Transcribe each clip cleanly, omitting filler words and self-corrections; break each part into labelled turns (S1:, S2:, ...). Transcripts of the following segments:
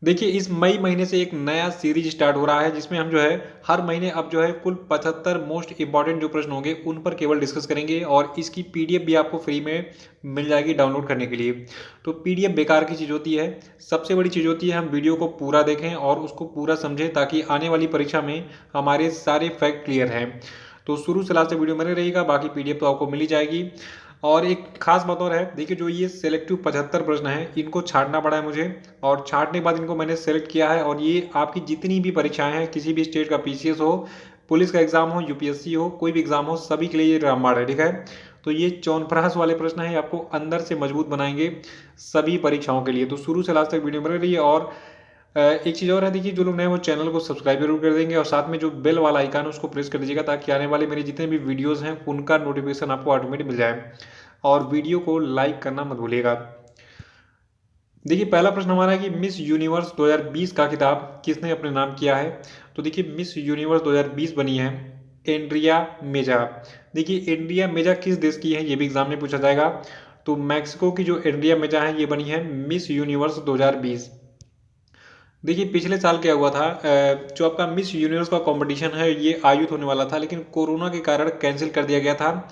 S1: देखिए, इस मई महीने से एक नया सीरीज स्टार्ट हो रहा है जिसमें हम जो है हर महीने अब जो है कुल 75 मोस्ट इंपॉर्टेंट जो प्रश्न होंगे उन पर केवल डिस्कस करेंगे और इसकी पीडीएफ भी आपको फ्री में मिल जाएगी डाउनलोड करने के लिए। तो पीडीएफ बेकार की चीज़ होती है, सबसे बड़ी चीज़ होती है हम वीडियो को पूरा देखें और उसको पूरा समझें ताकि आने वाली परीक्षा में हमारे सारे फैक्ट क्लियर हैं। तो शुरू से लास्ट तक वीडियो बने रहेगा, बाकी पीडीएफ तो आपको मिल ही जाएगी। और एक खास बात और है, देखिए जो ये सेलेक्टिव 75 प्रश्न हैं इनको छांटना पड़ा है मुझे, और छांटने के बाद इनको मैंने सेलेक्ट किया है। और ये आपकी जितनी भी परीक्षाएं हैं, किसी भी स्टेट का पीसीएस हो, पुलिस का एग्जाम हो, यूपीएससी हो, कोई भी एग्जाम हो, सभी के लिए ये रामबाण है, ठीक है। तो ये चौनप्रास वाले प्रश्न हैं, आपको अंदर से मजबूत बनाएंगे सभी परीक्षाओं के लिए। तो शुरू से लास्ट तक वीडियो बने रहिए। और एक चीज़ और है, देखिए जो लोग नए वो चैनल को सब्सक्राइब जरूर कर देंगे और साथ में जो बेल वाला आइकन है उसको प्रेस कर दीजिएगा ताकि आने वाले मेरे जितने भी वीडियोस हैं उनका नोटिफिकेशन आपको ऑटोमेटिक मिल जाए। और वीडियो को लाइक करना मत भूलिएगा। देखिए पहला प्रश्न हमारा है कि मिस यूनिवर्स 2020 का खिताब किसने अपने नाम किया है। तो देखिए मिस यूनिवर्स 2020 बनी है एंड्रिया मेजा। देखिए एंड्रिया मेजा किस देश की है ये भी एग्जाम में पूछा जाएगा। तो मैक्सिको की जो एंड्रिया मेजा है ये बनी है मिस यूनिवर्स 2020। देखिए पिछले साल क्या हुआ था, जो आपका मिस यूनिवर्स का कंपटीशन है ये आयोजित होने वाला था लेकिन कोरोना के कारण कैंसिल कर दिया गया था।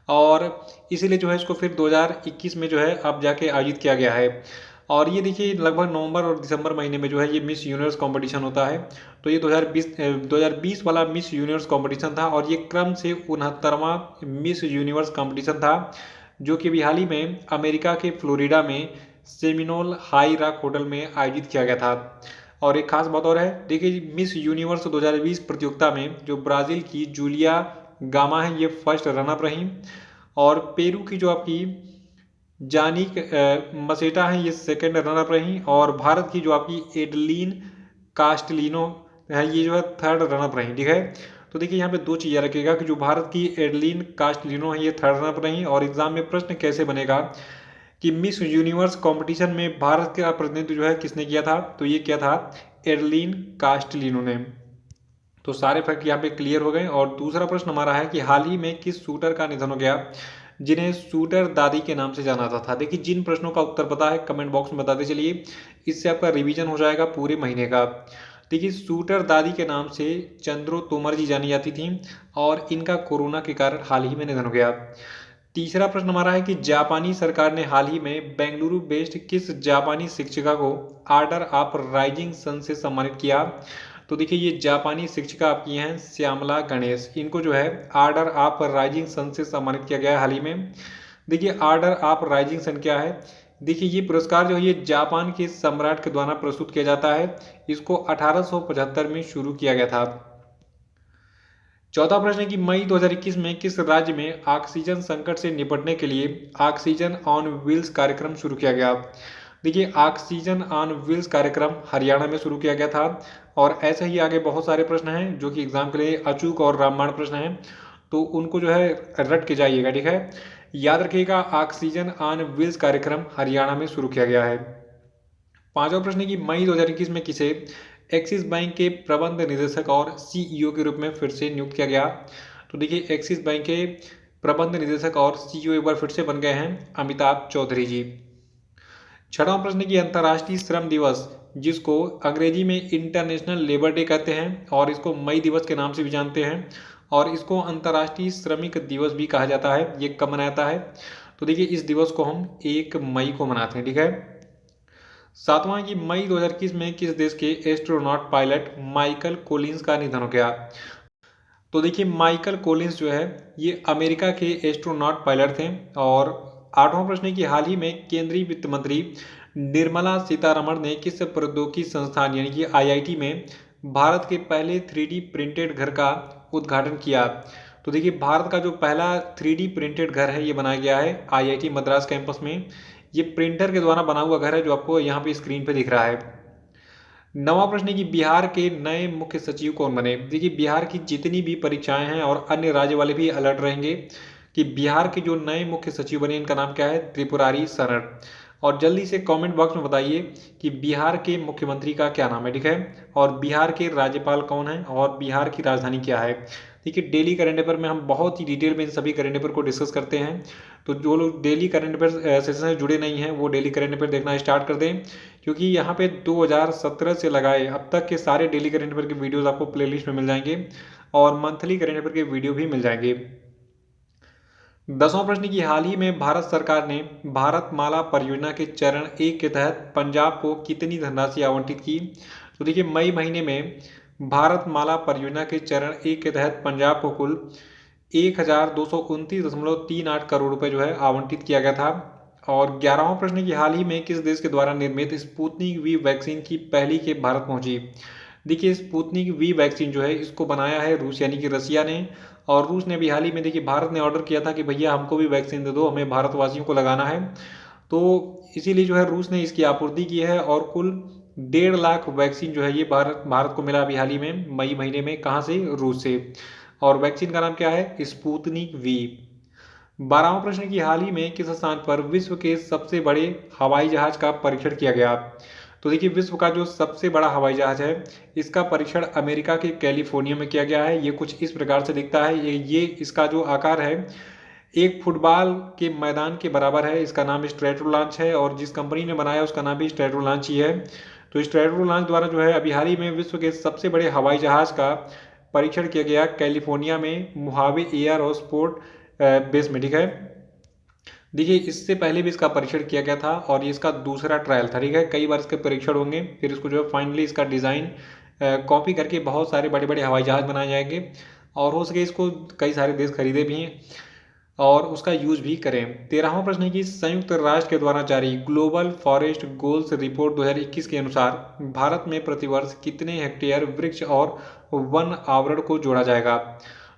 S1: और इसीलिए जो है इसको फिर 2021 में जो है अब जाके आयोजित किया गया है। और ये देखिए लगभग नवंबर और दिसंबर महीने में जो है ये मिस यूनिवर्स कंपटीशन होता है। तो ये 2020 वाला मिस यूनिवर्स कंपटीशन था और ये क्रम से 69वां मिस यूनिवर्स कंपटीशन था, जो कि अभी हाल ही में अमेरिका के फ्लोरिडा में सेमिनोल हाई रॉक होटल में आयोजित किया गया था। और एक खास बात और है, देखिए मिस यूनिवर्स 2020 प्रतियोगिता में जो ब्राज़ील की जूलिया गामा है ये फर्स्ट रनअप रही, और पेरू की जो आपकी जानी मसेटा है ये सेकंड रनअप रही, और भारत की जो आपकी एडलिन कास्टलिनो है ये जो है थर्ड रनअप रही, ठीक है। तो देखिए यहाँ पे दो चीज़ें रखिएगा कि जो भारत की एडलिन कास्टलिनो है ये थर्ड रनअप रही, और एग्जाम में प्रश्न कैसे बनेगा कि मिस यूनिवर्स कंपटीशन में भारत का प्रतिनिधित्व जो है किसने किया था, तो ये किया था एडलिन कास्टलिनो ने। तो सारे फैक्ट यहाँ पे क्लियर हो गए। और दूसरा प्रश्न हमारा है कि हाल ही में किस शूटर का निधन हो गया जिन्हें शूटर दादी के नाम से जाना जाता था। देखिए जिन प्रश्नों का उत्तर पता है कमेंट बॉक्स में बताते चलिए, इससे आपका रिवीजन हो जाएगा पूरे महीने का। देखिए शूटर दादी के नाम से चंद्रो तोमर जी जानी जाती थी और इनका कोरोना के कारण हाल ही में निधन हो गया। तीसरा प्रश्न हमारा है कि जापानी सरकार ने हाल ही में बेंगलुरु बेस्ड किस जापानी शिक्षिका को आर्डर ऑफ राइजिंग सन से सम्मानित किया। तो देखिए ये जापानी शिक्षिका आपकी हैं श्यामला गणेश, इनको जो है आर्डर ऑफ राइजिंग सन से सम्मानित किया गया है हाल ही में। देखिए आर्डर ऑफ राइजिंग सन क्या है, देखिए ये पुरस्कार जो है ये जापान के सम्राट के द्वारा प्रस्तुत किया जाता है। इसको 1875 में शुरू किया गया था। चौथा प्रश्न है कि मई 2021 में किस राज्य में ऑक्सीजन संकट से निपटने के लिए ऑक्सीजन ऑन व्हील्स कार्यक्रम शुरू किया गया। देखिए ऑक्सीजन ऑन व्हील्स कार्यक्रम हरियाणा में शुरू किया गया था। और ऐसे ही आगे बहुत सारे प्रश्न हैं जो कि एग्जाम के लिए अचूक और रामबाण प्रश्न हैं, तो उनको जो है रट के जाइएगा, ठीक है। याद रखिएगा ऑक्सीजन ऑन व्हील्स कार्यक्रम हरियाणा में शुरू किया गया है। पांचवा प्रश्न है कि मई 2021 में किसे एक्सिस बैंक के प्रबंध निदेशक और सीईओ के रूप में फिर से नियुक्त किया गया। तो देखिए एक्सिस बैंक के प्रबंध निदेशक और सीईओ एक बार फिर से बन गए हैं अमिताभ चौधरी जी। छठवां प्रश्न की अंतर्राष्ट्रीय श्रम दिवस, जिसको अंग्रेजी में इंटरनेशनल लेबर डे कहते हैं और इसको मई दिवस के नाम से भी जानते हैं, और इसको अंतर्राष्ट्रीय श्रमिक दिवस भी कहा जाता है, ये कब मनाया जाता है। तो देखिए इस दिवस को हम 1 मई को मनाते हैं, ठीक है। सातवां की मई 2021 में किस देश के एस्ट्रोनॉट पायलट माइकल कोलिंस का निधन हो गया। तो देखिए माइकल कोलिंस जो है ये अमेरिका के एस्ट्रोनॉट पायलट थे। और आठवां प्रश्न है कि हाल ही में केंद्रीय वित्त मंत्री निर्मला सीतारमण ने किस प्रौद्योगिकी संस्थान यानी कि आईआईटी में भारत के पहले 3D प्रिंटेड घर का उद्घाटन किया। तो देखिए भारत का जो पहला 3D प्रिंटेड घर है ये बनाया गया है आईआईटी मद्रास कैंपस में। ये प्रिंटर के द्वारा बना हुआ घर है जो आपको यहाँ पे स्क्रीन पे दिख रहा है। नवा प्रश्न है कि बिहार के नए मुख्य सचिव कौन बने। देखिए बिहार की जितनी भी परीक्षाएं हैं और अन्य राज्य वाले भी अलर्ट रहेंगे कि बिहार के जो नए मुख्य सचिव बने इनका नाम क्या है, त्रिपुरारी शरण। और जल्दी से कमेंट बॉक्स में बताइए कि बिहार के मुख्यमंत्री का क्या नाम है, ठीक है, और बिहार के राज्यपाल कौन है और बिहार की राजधानी क्या है। देखिए डेली करंट अफेयर में हम बहुत ही डिटेल में इन सभी करंट अफेयर को डिस्कस करते हैं। तो जो लोग डेली करंट अफेयर सेशन से जुड़े नहीं हैं वो डेली करंट अफेयर देखना स्टार्ट कर दें, क्योंकि यहाँ पे 2017 से लगाए अब तक के सारे डेली करंट अफेयर के वीडियोस आपको प्लेलिस्ट में मिल जाएंगे और मंथली करंट अफेयर के वीडियो भी मिल जाएंगे। 10वां प्रश्न की हाल ही में भारत सरकार ने भारत माला परियोजना के चरण 1 के तहत पंजाब को कितनी धनराशि आवंटित की। तो देखिए मई महीने में भारत माला परियोजना के चरण 1 के तहत पंजाब को कुल 1229.38 करोड़ रुपए जो है आवंटित किया गया था। और 11वां प्रश्न की हाल ही में किस देश के द्वारा निर्मित स्पुतनिक वी वैक्सीन की पहली खेप भारत पहुंची। देखिए स्पुतनिक वी वैक्सीन जो है इसको बनाया है रूस यानी कि रसिया ने, और रूस ने भी हाल ही में देखिए भारत ने ऑर्डर किया था कि भैया हमको भी वैक्सीन दे दो, हमें भारतवासियों को लगाना है। तो इसीलिए जो है रूस ने इसकी आपूर्ति की है और कुल 1.5 लाख वैक्सीन जो है ये भारत को मिला अभी हाल ही में मई महीने में। कहाँ से? रूस से। और वैक्सीन का नाम क्या है? Sputnik V. 12वां प्रश्न की हाल ही में किस स्थान पर विश्व के सबसे बड़े हवाई जहाज का परीक्षण किया गया। तो देखिए विश्व का जो सबसे बड़ा हवाई जहाज है इसका परीक्षण अमेरिका के कैलिफोर्निया में किया गया है। ये कुछ इस प्रकार से दिखता है, ये इसका जो आकार है एक फुटबॉल के मैदान के बराबर है। इसका नाम स्ट्रेटोलॉन्च है और जिस कंपनी ने बनाया उसका नाम भी स्ट्रेटोलॉन्च ही है। तो स्ट्रेटोलॉन्च द्वारा जो है अभी हाल ही में विश्व के सबसे बड़े हवाई जहाज का परीक्षण किया गया कैलिफोर्निया में मोहावे एयर और स्पोर्ट बेस में। ठीक है, देखिए इससे पहले भी इसका परीक्षण किया गया था और ये इसका दूसरा ट्रायल था। ठीक है, कई बार इसके परीक्षण होंगे, फिर इसको जो है फाइनली इसका डिज़ाइन कॉपी करके बहुत सारे बड़े बड़े हवाई जहाज बनाए जाएंगे और हो सके इसको कई सारे देश खरीदे भी हैं और उसका यूज भी करें। 13वां प्रश्न है कि संयुक्त राष्ट्र के द्वारा जारी ग्लोबल फॉरेस्ट गोल्स रिपोर्ट 2021 के अनुसार भारत में प्रतिवर्ष कितने हेक्टेयर वृक्ष और वन आवरण को जोड़ा जाएगा।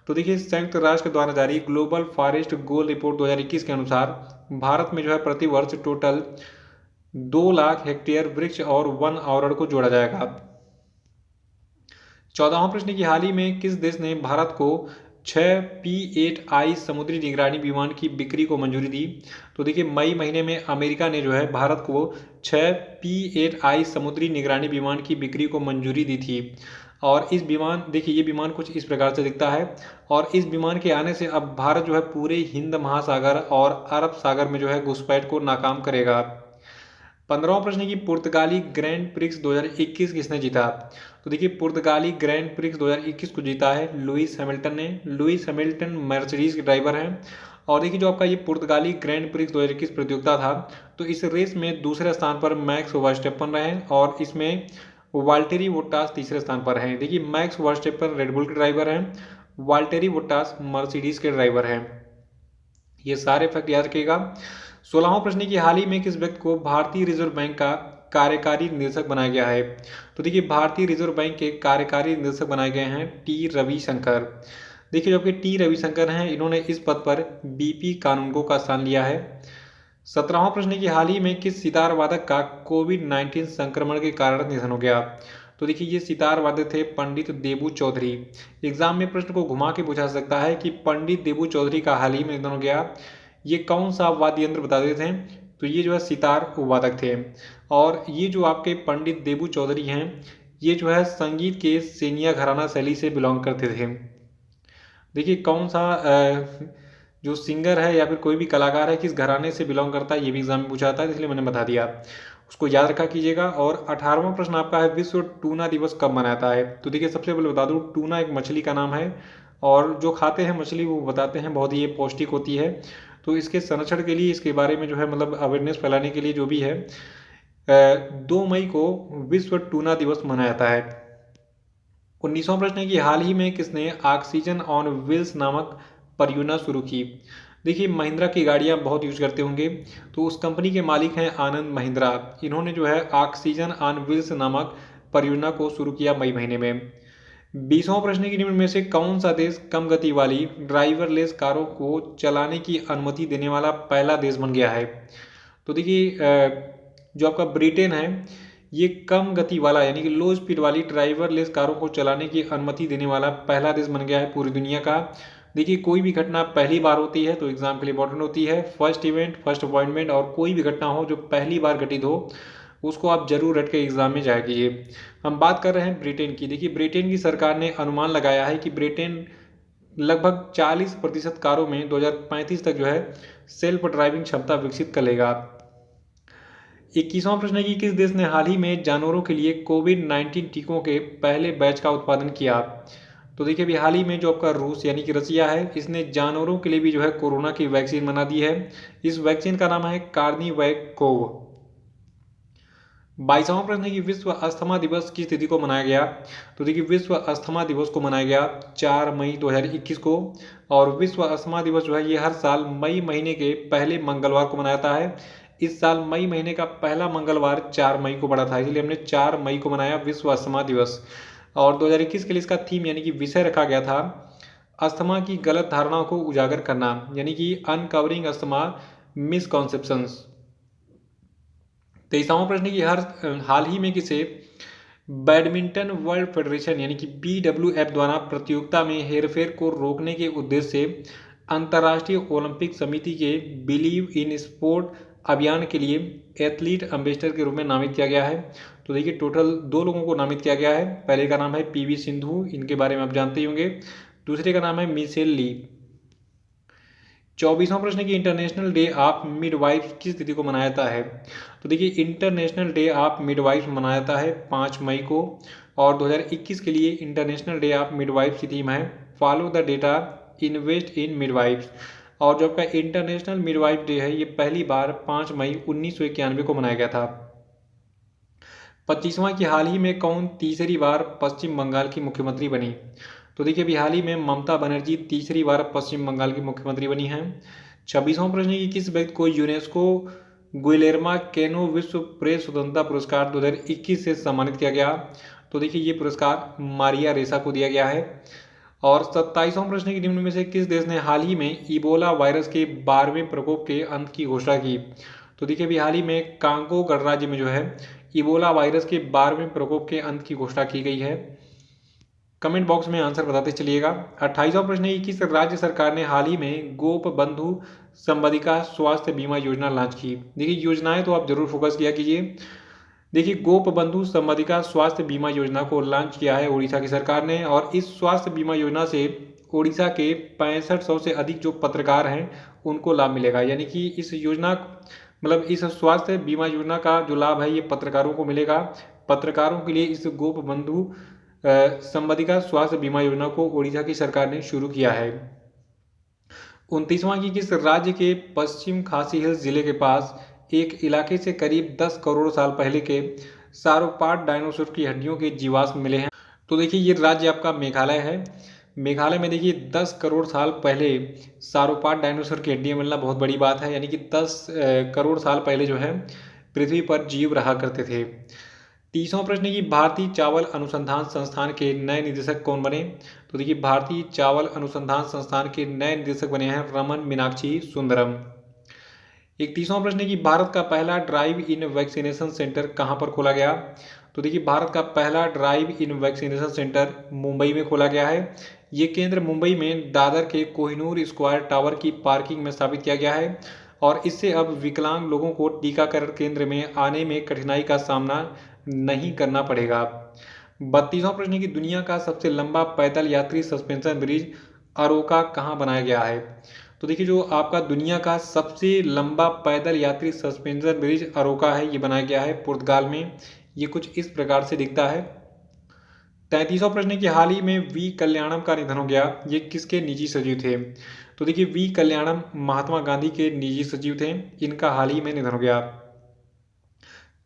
S1: तो देखिए संयुक्त राष्ट्र के द्वारा जारी ग्लोबल फॉरेस्ट गोल रिपोर्ट 2021 के अनुसार भारत में जो है प्रतिवर्ष टोटल 2 लाख हेक्टेयर वृक्ष और वन आवरण को जोड़ा जाएगा। 14वां प्रश्न की हाल ही में किस देश ने भारत को 6 P-8I समुद्री निगरानी विमान की बिक्री को मंजूरी दी। तो देखिए मई महीने में अमेरिका ने जो है भारत को 6 P-8I समुद्री निगरानी विमान की बिक्री को मंजूरी दी थी। और इस विमान देखिए ये विमान कुछ इस प्रकार से दिखता है और इस विमान के आने से अब भारत जो है पूरे हिंद महासागर और अरब सागर में जो है घुसपैठ को नाकाम करेगा। 15वां प्रश्न की पुर्तगाली ग्रैंड प्रिक्स 2021 किसने जीता। तो देखिए पुर्तगाली ग्रैंड प्रिक्स 2021 को जीता है लुइस हैमिल्टन ने। लुइस हैमिल्टन मर्सिडीज के ड्राइवर हैं और देखिए जो आपका ये पुर्तगाली ग्रैंड प्रिक्स 2021 प्रतियोगिता था तो इस रेस में दूसरे स्थान पर मैक्स वर्स्टेपन रहे और इसमें वाल्टेरी बोट्टास तीसरे स्थान पर हैं। देखिए मैक्स वर्स्टेपन रेडबुल के ड्राइवर हैं, वाल्टेरी बोट्टास मर्सिडीज के ड्राइवर हैं। ये सारे फैक्ट याद रखिएगा। 16वां प्रश्न की हाल ही में किस व्यक्ति को भारतीय रिजर्व बैंक का कार्यकारी निदेशक बनाया गया है। तो देखिए भारतीय रिजर्व बैंक के कार्यकारी निदेशक बनाए गए हैं टी रविशंकर। देखिए जो कि टी रविशंकर हैं इन्होंने इस पद पर बीपी कानूनगो का स्थान लिया है। 17वां प्रश्न की हाल ही में किस सितार वादक का कोविड-19 संक्रमण के कारण निधन हो गया। तो देखिए ये सितार वादक थे पंडित देबू चौधरी। एग्जाम में प्रश्न को घुमा के पूछा सकता है कि पंडित देबू चौधरी का हाल ही में निधन हो गया, ये कौन सा वाद्य यंत्र बता देते हैं। तो ये जो है सितार वादक थे और ये जो आपके पंडित देबू चौधरी हैं ये जो है संगीत के सेनिया घराना शैली से बिलोंग करते थे। देखिए कौन सा जो सिंगर है या फिर कोई भी कलाकार है किस घराने से बिलोंग करता है ये भी एग्जाम में पूछा था, इसलिए मैंने बता दिया, उसको याद रखा कीजिएगा। और 18वां प्रश्न आपका है विश्व टूना दिवस कब मनाता है। तो देखिए सबसे पहले बता दूं टूना एक मछली का नाम है और जो खाते हैं मछली वो बताते हैं बहुत ही ये पौष्टिक होती है। तो इसके संरक्षण के लिए इसके बारे में जो है मतलब अवेयरनेस फैलाने के लिए जो भी है 2 मई को विश्व टूना दिवस मनाया जाता है। 19वां प्रश्न है कि हाल ही में किसने ऑक्सीजन ऑन व्हील्स नामक परियोजना शुरू की। देखिए महिंद्रा की गाड़ियां बहुत यूज करते होंगे तो उस कंपनी के मालिक हैं आनंद महिंद्रा। इन्होंने जो है ऑक्सीजन ऑन व्हील्स नामक परियोजना को शुरू किया मई महीने में। 20वां प्रश्न की निम्न में से कौन सा देश कम गति वाली ड्राइवरलेस कारों को चलाने की अनुमति देने वाला पहला देश बन गया है। तो देखिए जो आपका ब्रिटेन है ये कम गति वाला यानी कि लो स्पीड वाली ड्राइवरलेस कारों को चलाने की अनुमति देने वाला पहला देश बन गया है पूरी दुनिया का। देखिए कोई भी घटना पहली बार होती है तो एग्जाम के लिए इंपॉर्टेंट होती है। फर्स्ट इवेंट, फर्स्ट अपॉइंटमेंट और कोई भी घटना हो जो पहली बार घटित हो उसको आप जरूर रट के एग्जाम में जाया कीजिए। हम बात कर रहे हैं ब्रिटेन की। देखिए ब्रिटेन की सरकार ने अनुमान लगाया है कि ब्रिटेन लगभग 40% कारों में 2035 तक जो है सेल्फ ड्राइविंग क्षमता विकसित कर लेगा। 21वां प्रश्न है कि किस देश ने हाल ही में जानवरों के लिए कोविड-19 टीकों के पहले बैच का उत्पादन किया? तो देखिए अभी हाल ही में जो आपका रूस यानी कि रसिया है, इसने जानवरों के लिए भी जो है कोरोना की वैक्सीन बना दी है। इस वैक्सीन का नाम है कार्निवैक्स। 22वां प्रश्न है कि विश्व अस्थमा दिवस की तिथि को मनाया गया? तो देखिए विश्व अस्थमा दिवस को मनाया गया 4 मई 2021 को। और विश्व अस्थमा दिवस जो है ये हर साल मई महीने के पहले मंगलवार को मनाया जाता है। इस साल मई महीने का पहला मंगलवार 4 मई को पड़ा था, इसलिए हमने 4 मई को मनाया विश्व अस्थमा दिवस। और 2021 के लिए इसका थीम यानी कि विषय रखा गया था अस्थमा की गलत धारणाओं को उजागर करना, यानी कि अनकवरिंग अस्थमा मिसकॉन्सेप्शंस। 23वां प्रश्न है कि हाल ही में किसे बैडमिंटन वर्ल्ड फेडरेशन यानी कि BWF द्वारा प्रतियोगिता में हेरफेर को रोकने के उद्देश्य से अंतर्राष्ट्रीय ओलंपिक समिति के बिलीव इन स्पोर्ट अभियान के लिए एथलीट एम्बेसडर के रूप में नामित किया गया है? तो देखिए टोटल 2 लोगों को नामित किया गया है। पहले का नाम है PV सिंधु, इनके बारे में आप जानते ही होंगे। दूसरे का नाम है मिशेल ली। 24वां प्रश्न है कि इंटरनेशनल डे ऑफ मिडवाइफ किस तिथि को मनाया जाता है? तो देखिए इंटरनेशनल डे ऑफ मिडवाइफ मनाया जाता है 5 मई को। और 2021 के लिए इंटरनेशनल डे ऑफ मिडवाइफ की थीम है follow the data invest in midwives. और जो आपका इंटरनेशनल मिडवाइफ डे है ये पहली बार 5 मई 1991 को मनाया गया था। 25वां की हाल ही में कौन तीसरी बार पश्चिम बंगाल की मुख्यमंत्री बनी? तो देखिए अभी हाल ही में ममता बनर्जी तीसरी बार पश्चिम बंगाल की मुख्यमंत्री बनी हैं। 26वां प्रश्न है कि किस व्यक्ति को यूनेस्को गुइलेर्मा कैनो विश्व प्रेस स्वतंत्रता पुरस्कार 2021 से सम्मानित किया गया? तो देखिए ये पुरस्कार मारिया रेसा को दिया गया है। और 27वां प्रश्न है कि निम्न में से किस देश ने हाल ही में इबोला वायरस के 12वें प्रकोप के अंत की घोषणा की? तो देखिए अभी हाल ही में कांगो गणराज्य में जो है इबोला वायरस के 12वें प्रकोप के अंत की घोषणा की गई है। कमेंट बॉक्स में आंसर बताते चलिएगा। 28वां प्रश्न है कि किस राज्य सरकार ने हाल ही में गोप बंधु संबंधिका स्वास्थ्य बीमा योजना लॉन्च की? देखिए योजनाएं तो आप जरूर फोकस किया कीजिए। देखिए गोप बंधु संबंधिका स्वास्थ्य बीमा योजना को लॉन्च किया है उड़ीसा की सरकार ने। और इस स्वास्थ्य बीमा योजना से उड़ीसा के 6500 से अधिक जो पत्रकार हैं उनको लाभ मिलेगा। यानी कि इस योजना मतलब इस स्वास्थ्य बीमा योजना का जो लाभ है ये पत्रकारों को मिलेगा। पत्रकारों के लिए इस गोप बंधु संबंधिका स्वास्थ्य बीमा योजना को उड़ीसा की सरकार ने शुरू किया है। 29वां की किस राज्य के पश्चिम खासी हिल्स जिले के पास एक इलाके से करीब 10 करोड़ साल पहले के सारोपाड डायनासोर की हड्डियों के जीवाश्म मिले हैं? तो देखिए ये राज्य आपका मेघालय है। मेघालय में देखिए 10 करोड़ साल पहले सारोपाड डायनासोर की हड्डियां मिलना बहुत बड़ी बात है। यानी कि 10 करोड़ साल पहले जो है पृथ्वी पर जीव रहा करते थे। 30वां प्रश्न है कि भारतीय चावल अनुसंधान संस्थान के नए निदेशक कौन बने? तो देखिए भारतीय चावल अनुसंधान संस्थान के नए निदेशक बने हैं रमन मीनाक्षी सुंदरम। 31वां प्रश्न है कि भारत का पहला ड्राइव इन वैक्सीनेशन सेंटर कहां पर खोला गया? तो देखिए भारत का पहला drive in vaccination centre Mumbai में खोला गया है। ये केंद्र मुंबई में दादर के कोहिनूर स्क्वायर टावर की पार्किंग में स्थापित किया गया है। और इससे अब विकलांग लोगों को टीकाकरण केंद्र में आने में कठिनाई का सामना नहीं करना पड़ेगा। 32वां प्रश्न है कि दुनिया का सबसे लंबा पैदल यात्री सस्पेंशन ब्रिज अरोका कहाँ बनाया गया है? तो देखिए जो आपका दुनिया का सबसे लंबा पैदल यात्री सस्पेंशन ब्रिज अरोका है ये बनाया गया है पुर्तगाल में। ये कुछ इस प्रकार से दिखता है। 33वां प्रश्न है कि हाल ही में वी कल्याणम का निधन हो गया, ये किसके निजी सचिव थे? तो देखिए वी कल्याणम महात्मा गांधी के निजी सचिव थे, इनका हाल ही में निधन हो गया।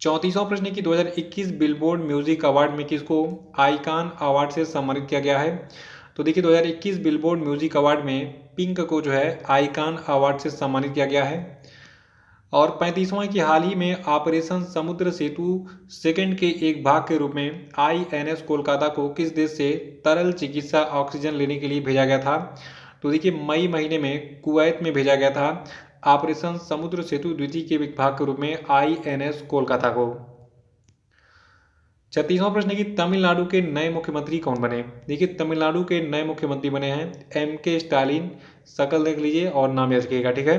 S1: 34वां प्रश्न है कि 2021 बिलबोर्ड म्यूजिक अवार्ड में किसको आइकॉन अवार्ड से सम्मानित किया गया है? तो देखिए 2021 बिलबोर्ड म्यूजिक अवार्ड में पिंक को जो है आइकॉन अवार्ड से सम्मानित किया गया है। और 35वां की हाल ही में ऑपरेशन समुद्र सेतु सेकंड के एक भाग के रूप में INS कोलकाता को किस देश से तरल चिकित्सा ऑक्सीजन लेने के लिए भेजा गया था? तो देखिए मई महीने में कुवैत में भेजा गया था ऑपरेशन समुद्र सेतु द्वितीय के एक भाग के रूप में INS कोलकाता को। 36वां प्रश्न है कि तमिलनाडु के नए मुख्यमंत्री कौन बने? देखिए तमिलनाडु के नए मुख्यमंत्री बने हैं MK स्टालिन। शकल देख लीजिए और नाम याद रखिएगा, ठीक है।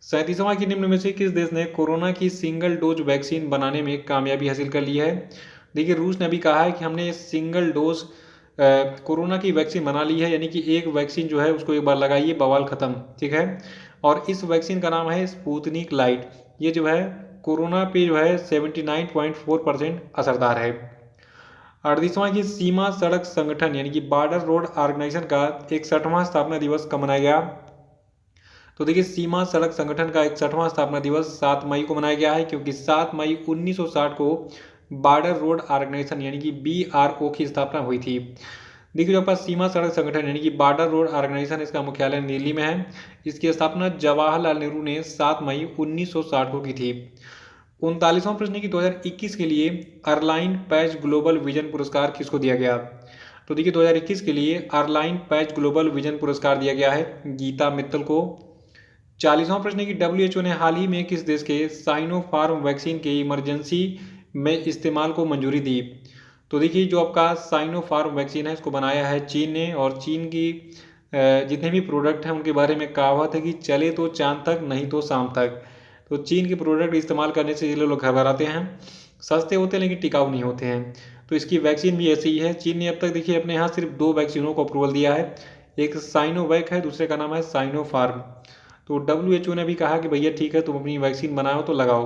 S1: 37वां की निम्न में से किस देश ने कोरोना की सिंगल डोज वैक्सीन बनाने में कामयाबी हासिल कर ली है? देखिए रूस ने भी कहा है कि हमने सिंगल डोज कोरोना की वैक्सीन बना ली है। यानी कि एक वैक्सीन जो है उसको एक बार लगाइए, बवाल खत्म, ठीक है। और इस वैक्सीन का नाम है स्पुतनिक लाइट। ये जो है कोरोना पे जो है 79.4% असरदार है। 38वां की सीमा सड़क संगठन यानी कि बॉर्डर रोड ऑर्गेनाइजेशन का 61वां स्थापना दिवस कब मनाया गया? तो देखिए सीमा सड़क संगठन का 61वां स्थापना दिवस 7 मई को मनाया गया है, क्योंकि 7 मई 1960 को बॉर्डर रोड ऑर्गेनाइजेशन यानी कि BRO की स्थापना हुई थी। देखिए जो आपका सीमा सड़क संगठन यानी कि बॉर्डर रोड ऑर्गेनाइजेशन, इसका मुख्यालय नई दिल्ली में है। इसकी स्थापना जवाहरलाल नेहरू ने 7 मई 1960 को की थी। 39वां प्रश्न की 2021 के लिए अरलाइन पैच ग्लोबल विजन पुरस्कार किसको दिया गया? तो देखिए 2021 के लिए अरलाइन पैच ग्लोबल विजन पुरस्कार दिया गया है गीता मित्तल को। 40वां प्रश्न की WHO ने हाल ही में किस देश के साइनोफार्म वैक्सीन के इमरजेंसी में इस्तेमाल को मंजूरी दी? तो देखिए जो आपका साइनोफार्म वैक्सीन है इसको बनाया है चीन ने, और चीन की जितने भी प्रोडक्ट हैं उनके बारे में कहावत है कि चले तो चांद तक नहीं तो शाम तक। तो चीन के प्रोडक्ट इस्तेमाल करने से ये लोग घबराते हैं, सस्ते होते हैं लेकिन टिकाऊ नहीं होते हैं। तो इसकी वैक्सीन भी ऐसी ही है। चीन ने अब तक देखिए अपने यहाँ सिर्फ 2 वैक्सीनों को अप्रूवल दिया है, एक साइनोवैक है, दूसरे का नाम है साइनोफार्म। तो WHO ने भी कहा कि भैया ठीक है तुम अपनी वैक्सीन बनाओ तो लगाओ।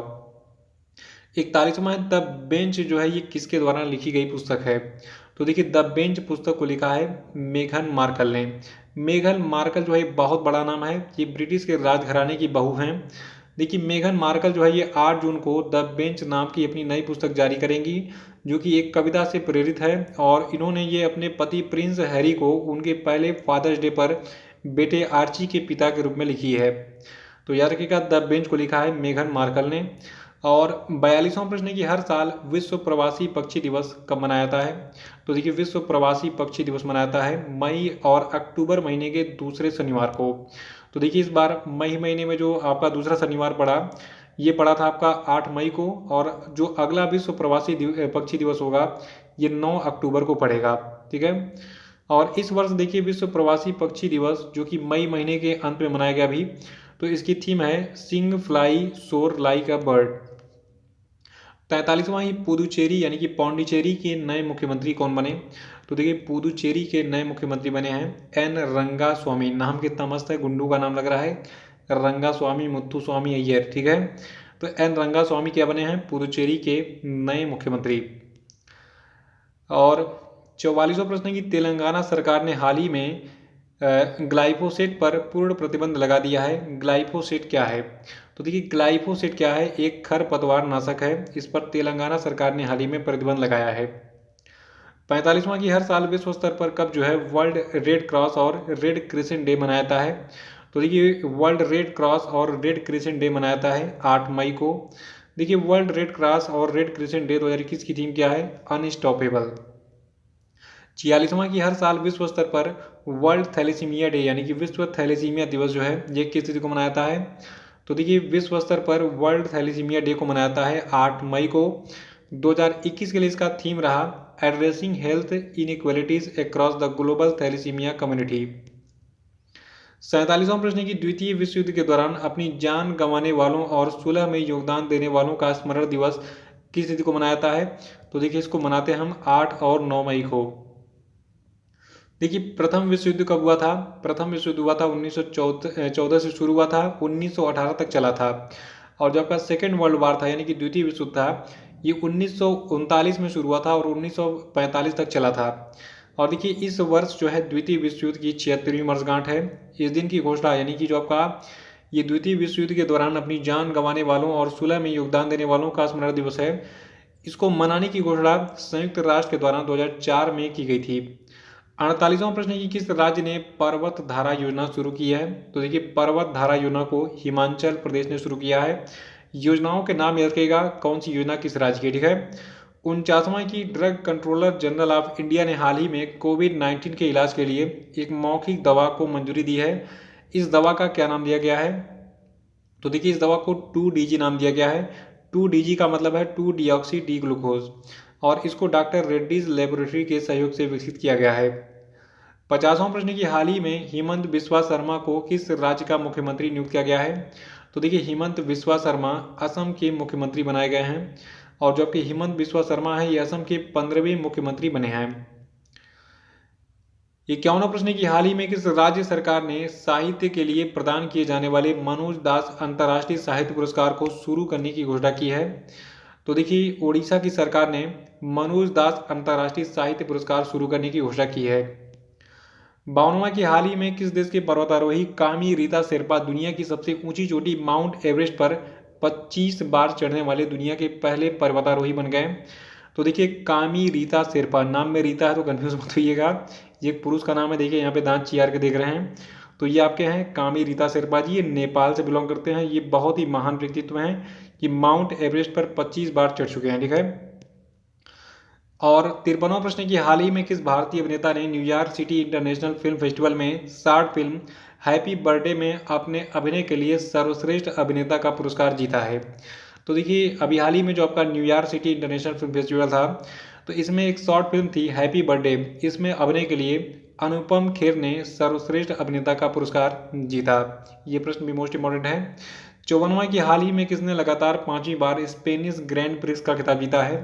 S1: 41वां है द बेंच जो है ये किसके द्वारा लिखी गई पुस्तक है? तो देखिए द बेंच पुस्तक को लिखा है मेघन मार्कल ने। मेघन मार्कल जो है बहुत बड़ा नाम है, ये ब्रिटिश के राजघराने की बहू हैं। देखिए मेघन मार्कल जो है ये 8 जून को द बेंच नाम की अपनी नई पुस्तक जारी करेंगी, जो कि एक कविता से प्रेरित है, और इन्होंने ये अपने पति प्रिंस हैरी को उनके पहले फादर्स डे पर बेटे आर्ची के पिता के रूप में लिखी है। तो याद रखिएगा द बेंच को लिखा है मेघन मार्कल ने। और 42वां प्रश्न है कि हर साल विश्व प्रवासी पक्षी दिवस कब मनाया जाता है? तो देखिए विश्व प्रवासी पक्षी दिवस मनाया जाता है मई और अक्टूबर महीने के दूसरे शनिवार को। तो देखिए इस बार मई महीने में जो आपका दूसरा शनिवार पड़ा, ये पड़ा था आपका 8 मई को, और जो अगला विश्व प्रवासी पक्षी दिवस होगा ये 9 अक्टूबर को पड़ेगा। ठीक है। और इस वर्ष देखिए विश्व प्रवासी पक्षी दिवस जो कि मई महीने के अंत में मनाया गया अभी, तो इसकी थीम है सिंग फ्लाई सोर लाइक अ बर्ड। 43वां ही पुदुचेरी यानी कि पौंडीचेरी के नए मुख्यमंत्री कौन बने? तो देखिए पुदुचेरी के नए मुख्यमंत्री बने हैं एन रंगा स्वामी। नाम कितना मस्त है, गुंडू का नाम लग रहा है, रंगा स्वामी मुत्थु स्वामी अय्यर। ठीक है। तो एन रंगा स्वामी क्या बने हैं? पुदुचेरी के नए मुख्यमंत्री। और 44वां प्रश्न है कि तेलंगाना सरकार ने हाल ही में ग्लाइफोसेट पर पूर्ण प्रतिबंध लगा दिया है। ग्लाइफोसेट क्या है? तो देखिए ग्लाइफोसेट क्या है, एक खरपतवार नाशक है। इस पर तेलंगाना सरकार ने हाल ही में प्रतिबंध लगाया है। 45वां की हर साल विश्व स्तर पर कब जो है वर्ल्ड रेड क्रॉस और रेड क्रिसेंट डे मनाया जाता है? तो देखिए वर्ल्ड रेड क्रॉस और रेड क्रिसेंट डे मनाया जाता है 8 मई को। देखिए वर्ल्ड रेड क्रॉस और रेड क्रिसेंट डे 2021 की थीम क्या है? अनस्टॉपेबल। 46वां की हर साल विश्व स्तर पर वर्ल्ड थैलेसीमिया डे यानी कि विश्व थैलेसीमिया दिवस जो है ये किस तिथि को मनाया जाता है? तो देखिए विश्व स्तर पर वर्ल्ड थैलेसीमिया डे को मनाया जाता है 8 मई को। 2021 के लिए इसका थीम रहा addressing health inequalities across the global thalassaemia community. 47वां प्रश्न की द्वितीय विश्व युद्ध के दौरान अपनी जान गंवाने वालों और सुलह में योगदान देने वालों का स्मरण दिवस किस तिथि को मनाया जाता है? तो देखिए इसको मनाते हैं हम 8 और 9 मई को। देखिए प्रथम विश्व युद्ध कब हुआ था? प्रथम विश्व युद्ध हुआ था 1914 से शुरू हुआ था, 1918 तक चला था। और जो आपका सेकेंड वर्ल्ड वार था यानी कि द्वितीय विश्व युद्ध था, ये 1939 में शुरू हुआ था और 1945 तक चला था। और देखिए इस वर्ष जो है द्वितीय विश्व युद्ध की 76वीं वर्षगांठ है। इस दिन की घोषणा यानी कि जो आपका ये द्वितीय विश्व युद्ध के दौरान अपनी जान गंवाने वालों और सुलह में योगदान देने वालों का स्मरण दिवस है, इसको मनाने की घोषणा संयुक्त राष्ट्र के द्वारा 2004 में की गई थी। 48वां प्रश्न है कि किस राज्य ने पर्वत धारा योजना शुरू की है? तो देखिए पर्वत धारा योजना को हिमाचल प्रदेश ने शुरू किया है। योजनाओं के नाम याद रखिएगा कौन सी योजना किस राज्य की। ठीक है। 49वां की drug controller general of India ने हाल ही में कोविड-19 के इलाज के लिए एक मौखिक दवा को मंजूरी दी है। इस दवा का क्या नाम दिया गया है? तो देखिए इस दवा को 2DG नाम दिया गया है। 2DG का मतलब है 2 डिऑक्सी डी ग्लूकोज, और इसको डॉक्टर रेड्डीज लेबोरेटरी के सहयोग से विकसित किया गया है। 50वां प्रश्न की हाल ही में हेमंत बिस्वा शर्मा को किस राज्य का मुख्यमंत्री नियुक्त किया गया है? तो देखिए हेमंत बिस्वा शर्मा असम के मुख्यमंत्री बनाए गए हैं, और जो आपके हेमंत बिस्वा शर्मा है ये असम के 15वें मुख्यमंत्री बने हैं। 51वां प्रश्न है कि हाल ही में किस राज्य सरकार ने साहित्य के लिए प्रदान किए जाने वाले मनोज दास अंतर्राष्ट्रीय साहित्य पुरस्कार को शुरू करने की घोषणा की है? तो देखिए ओडिशा की सरकार ने मनोज दास अंतर्राष्ट्रीय साहित्य पुरस्कार शुरू करने की घोषणा की है। 52वां की हाल ही में किस देश के पर्वतारोही कामी रीता शेरपा दुनिया की सबसे ऊंची चोटी माउंट एवरेस्ट पर 25 बार चढ़ने वाले दुनिया के पहले पर्वतारोही बन गए? तो देखिए कामी रीता शेरपा, नाम में रीता है तो कंफ्यूज मत होइएगा, ये एक पुरुष का नाम है। देखिए यहाँ पे दांत चियार के देख रहे हैं, तो ये आपके हैं कामी रीता शेरपा जी। ये नेपाल से बिलोंग करते हैं। ये बहुत ही महान व्यक्तित्व हैं कि माउंट एवरेस्ट पर 25 बार चढ़ चुके हैं, ठीक है। और 53वां प्रश्न की हाल ही में किस भारतीय अभिनेता ने New York city international film festival में शॉर्ट फिल्म हैप्पी बर्थडे में अपने अभिनय के लिए सर्वश्रेष्ठ अभिनेता का पुरस्कार जीता है? तो देखिए अभी हाल ही में जो आपका New York city international film festival था, तो इसमें एक शॉर्ट फिल्म थी हैप्पी बर्थडे। इसमें अभिनय के लिए अनुपम खेर ने सर्वश्रेष्ठ अभिनेता का पुरस्कार जीता। ये प्रश्न भी मोस्ट इंपॉर्टेंट है। 54वां की हाल ही में किसने लगातार 5वीं बार स्पेनिश ग्रैंड प्रिक्स का खिताब जीता है?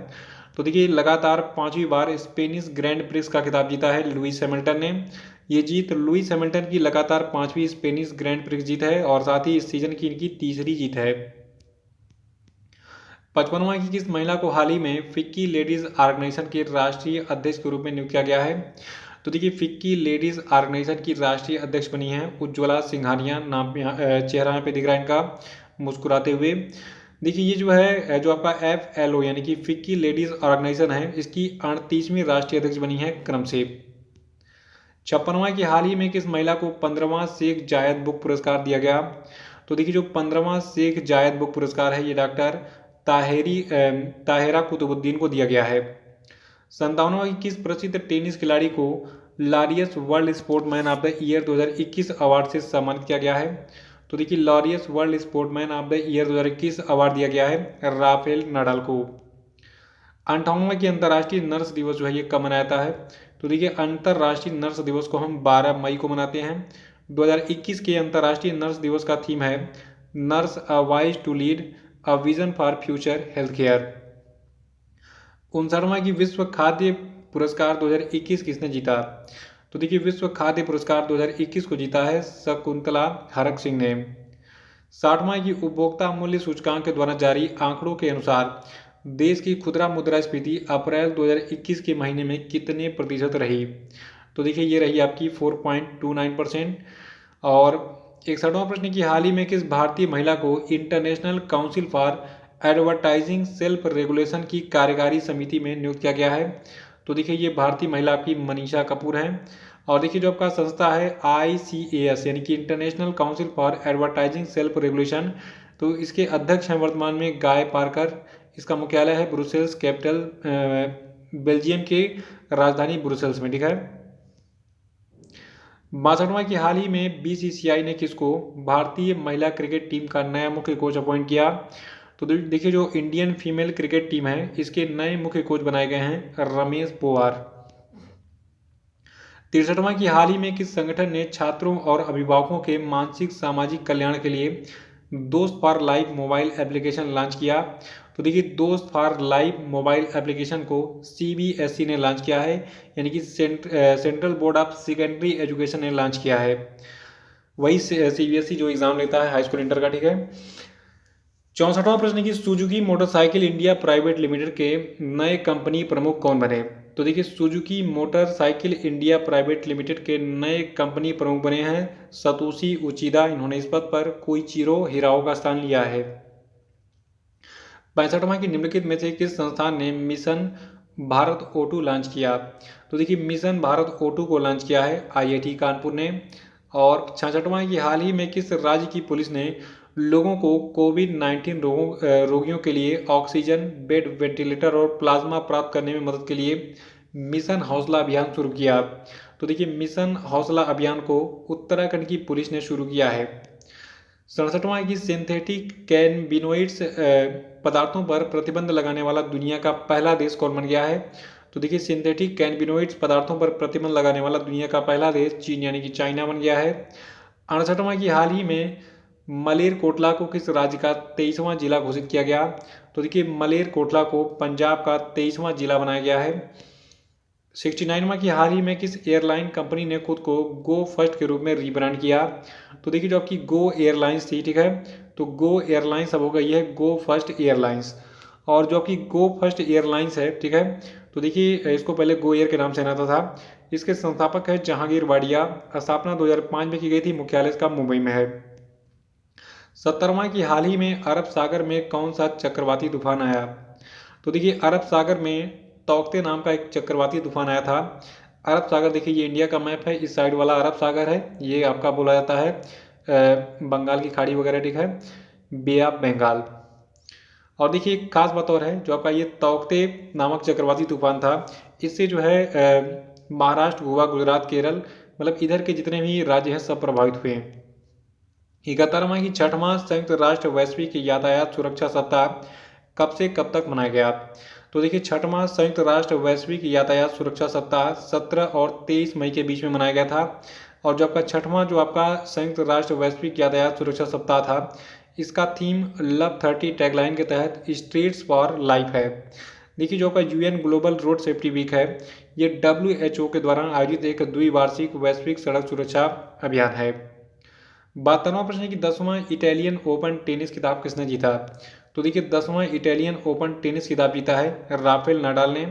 S1: तो देखिए लगातार 5वीं बार स्पेनिश ग्रैंड प्रिक्स का खिताब जीता है लुइस हैमिल्टन ने। ये जीत लुइस हैमिल्टन की लगातार 5वीं स्पेनिश ग्रैंड प्रिक्स जीत है और साथ ही इस सीजन की इनकी तीसरी जीत है। 55वां की किस महिला को हाल ही में फिक्की लेडीज ऑर्गेनाइजेशन के राष्ट्रीय अध्यक्ष के रूप में नियुक्त किया गया है? तो देखिए फिक्की लेडीज ऑर्गेनाइजेशन की राष्ट्रीय अध्यक्ष बनी है उज्ज्वला सिंघानिया। नाम चेहरा यहाँ पे दिख रहा है इनका मुस्कुराते हुए। देखिए ये जो है जो आपका FLO यानी कि फिक्की लेडीज ऑर्गेनाइजेशन है, इसकी 38वीं राष्ट्रीय अध्यक्ष बनी है क्रम से। 56वां की हाल ही में किस महिला को 15वां शेख जायद बुक पुरस्कार दिया गया? तो देखिए जो 15वां शेख जायद बुक पुरस्कार है ये डॉक्टर ताहिरा कुतुबुद्दीन को दिया गया है। 57वां की किस प्रसिद्ध टेनिस खिलाड़ी को Laureus world sportsman of the year 2021 award से सम्मानित किया गया है? तो देखिए Laureus world sportsman of the year 2021 award दिया गया है राफेल नडाल को। 58वां की अंतर्राष्ट्रीय नर्स दिवस जो है ये कब मनाया जाता है? तो देखिए अंतर्राष्ट्रीय नर्स दिवस को हम 12 मई को मनाते हैं। 2021 के अंतर्राष्ट्रीय नर्स दिवस का थीम है nurse a voice to lead a vision for future health care. 59वां की विश्व खाद्य पुरस्कार 2021 किसने जीता? तो देखिए विश्व खाद्य पुरस्कार 2021 को जीता है शकुंतला हरक सिंह ने। 60वां की उपभोक्ता मूल्य सूचकांक के द्वारा जारी आंकड़ों के अनुसार देश की खुदरा मुद्रास्फीति अप्रैल 2021 के महीने में कितने प्रतिशत रही? तो देखिए ये रही आपकी 4.29%। और 61वां प्रश्न की हाल ही में किस भारतीय महिला को international council for advertising self regulation की कार्यकारी समिति में नियुक्त किया गया है? तो देखिए ये भारतीय महिला आपकी मनीषा कपूर हैं। और देखिए जो आपका संस्था है ICAS यानी कि international council for advertising self regulation, तो इसके अध्यक्ष हैं वर्तमान में गाय पार्कर। इसका मुख्यालय है ब्रुसेल्स कैपिटल बेल्जियम के राजधानी ब्रुसेल्स में, ठीक है। 62वां की हाल ही में BCCI ने किसको भारतीय महिला क्रिकेट टीम का नया मुख्य कोच अपॉइंट किया? तो देखिए जो इंडियन फीमेल क्रिकेट टीम है इसके नए मुख्य कोच बनाए गए हैं रमेश पोवार। 63वां की हाल ही में किस संगठन ने छात्रों और अभिभावकों के मानसिक सामाजिक कल्याण के लिए दोस्त for life mobile application launch किया? तो देखिए दोस्त फॉर लाइफ मोबाइल एप्लीकेशन को CBSE ने लॉन्च किया है यानी कि central board of secondary education ने लॉन्च किया है। वही CBSE जो एग्जाम लेता है हाई स्कूल इंटर का, ठीक है। 64वां प्रश्न की Suzuki motorcycle India private limited के नए कंपनी प्रमुख कौन बने? तो देखिए Suzuki motorcycle India private limited के नए कंपनी प्रमुख बने हैं सतोशी उचिदा। इन्होंने इस पद पर कोइचिरो हिराओ का स्थान लिया है। 65वां की निम्नलिखित में से किस संस्थान ने मिशन भारत O2 लॉन्च किया? तो देखिए मिशन भारत O2 को लॉन्च किया है IIT कानपुर ने। और 66वां की हाल ही में किस राज्य की पुलिस ने लोगों को कोविड-19 रोगियों के लिए ऑक्सीजन बेड, वेंटिलेटर और प्लाज्मा प्राप्त करने में मदद के लिए मिशन हौसला अभियान शुरू किया? तो देखिए मिशन हौसला अभियान को उत्तराखंड की पुलिस ने शुरू किया है। 67वां की सिंथेटिक कैनबिनोइड्स पदार्थों पर प्रतिबंध लगाने वाला दुनिया का पहला देश कौन बन गया है? तो देखिए सिंथेटिक कैनबिनोइड्स पदार्थों पर प्रतिबंध लगाने वाला दुनिया का पहला देश चीन यानी कि चाइना बन गया है। 68वां की हाल ही में मलेरकोटला को किस राज्य का 23वां जिला घोषित किया गया? तो देखिए मलेरकोटला को पंजाब का 23वां जिला बनाया गया है। 69वां कि हाल ही में किस एयरलाइन कंपनी ने खुद को गो फर्स्ट के रूप में रीब्रांड किया। तो देखिए जो आपकी गो एयरलाइंस थी, ठीक है, तो गो एयरलाइंस अब हो गई है गो फर्स्ट एयरलाइंस। और जो आपकी गो फर्स्ट एयरलाइंस है, ठीक है, तो देखिए इसको पहले गो एयर के नाम से जाना था। इसके संस्थापक है जहांगीर वाडिया। स्थापना 2005 में की गई थी, मुख्यालय इसका मुंबई में है। 70वां कि हाल ही में अरब सागर में कौन सा चक्रवाती तूफान आया। तो देखिए अरब सागर में तौकते नाम का एक चक्रवाती तूफान आया था। अरब सागर देखिए ये इंडिया का मैप है, इस साइड वाला अरब सागर है, ये आपका बोला जाता है बंगाल की खाड़ी वगैरह, ठीक है, बे ऑफ बंगाल। और देखिए एक खास बात और है, जो आपका ये तौकते नामक चक्रवाती तूफान था, इससे जो है महाराष्ट्र, गोवा, गुजरात, केरल, मतलब इधर के जितने भी राज्य हैं सब प्रभावित हुए हैं। 71वां की छठवां संयुक्त राष्ट्र वैश्विक यातायात सुरक्षा सप्ताह कब से कब तक मनाया गया। तो देखिए छठवां संयुक्त राष्ट्र वैश्विक यातायात सुरक्षा सप्ताह 17 और 23 मई के बीच में मनाया गया था। और जो आपका छठवां जो आपका संयुक्त राष्ट्र वैश्विक यातायात सुरक्षा सप्ताह था, इसका थीम लव 30 टैगलाइन के तहत स्ट्रीट्स फॉर लाइफ है। देखिए जो आपका UN global road safety week है, ये WHO के द्वारा आयोजित एक द्विवार्षिक वैश्विक सड़क सुरक्षा अभियान है। 72वां प्रश्न है कि 10वां इटालियन ओपन टेनिस खिताब किसने जीता। तो देखिए 10वां इटालियन ओपन टेनिस खिताब जीता है राफेल नाडाल ने।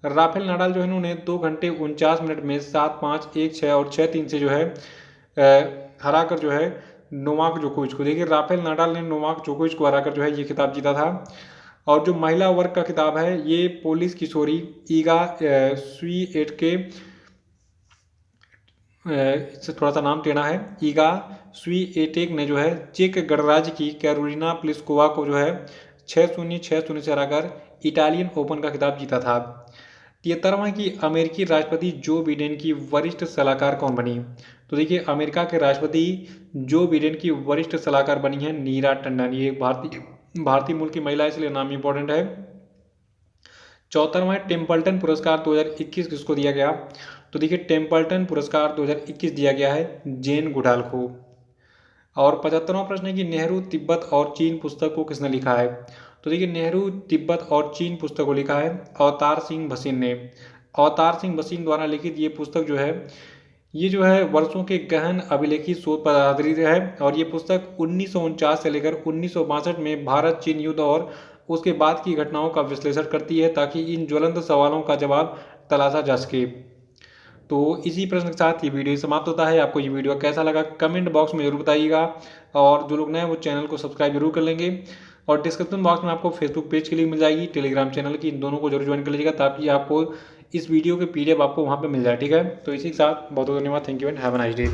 S1: राफेल नाडाल जो है इन्होंने 2 घंटे 49 मिनट में 7-5, 1-6 और 6-3 से जो है हराकर जो है नोवाक जोकोविच को, देखिए राफेल नाडाल ने नोवाक जोकोविच को हराकर जो है ये खिताब जीता था। और जो महिला वर्ग का खिताब है, ये पोलिश किशोरी ईगा स्वीएटके, इससे थोड़ा सा नाम टेढ़ा है, ईगा स्वीएटेक ने जो है चेक गणराज्य की कैरोलिना प्लिस्कोवा को जो है 6-0, 6-0 से हराकर इटालियन ओपन का खिताब जीता था। 73वां की अमेरिकी राष्ट्रपति जो बिडेन की वरिष्ठ सलाहकार कौन बनी। तो देखिए अमेरिका के राष्ट्रपति जो बिडेन की वरिष्ठ सलाहकार बनी है नीरा टंडन। ये भारतीय मूल की महिला है, इसलिए नाम इंपॉर्टेंट है। 74वां टेम्पल्टन पुरस्कार 2021 किसको दिया गया। तो देखिए टेम्पल्टन पुरस्कार 2021 दिया गया है जेन गुडाल को। और 75वां प्रश्न है कि नेहरू तिब्बत और चीन पुस्तक को किसने लिखा है। तो देखिए नेहरू तिब्बत और चीन पुस्तक को लिखा है अवतार सिंह भसीन ने। अवतार सिंह भसीन द्वारा लिखित ये पुस्तक जो है, ये जो है वर्षों के गहन अभिलेखी शोध पर आधारित है। और ये पुस्तक 1949 से लेकर 1962 में भारत चीन युद्ध और उसके बाद की घटनाओं का विश्लेषण करती है, ताकि इन ज्वलंत सवालों का जवाब तलाशा जा सके। तो इसी प्रश्न के साथ ये वीडियो समाप्त होता है। आपको ये वीडियो कैसा लगा कमेंट बॉक्स में जरूर बताइएगा। और जो लोग नए हैं वो चैनल को सब्सक्राइब जरूर कर लेंगे। और डिस्क्रिप्शन बॉक्स में आपको फेसबुक पेज की लिंक मिल जाएगी, टेलीग्राम चैनल की, इन दोनों को जरूर ज्वाइन कर लीजिएगा, ताकि आपको इस वीडियो के PDF आपको वहाँ पर मिल जाए, ठीक है। तो इसी के साथ बहुत बहुत धन्यवाद। Thank you and have a nice day.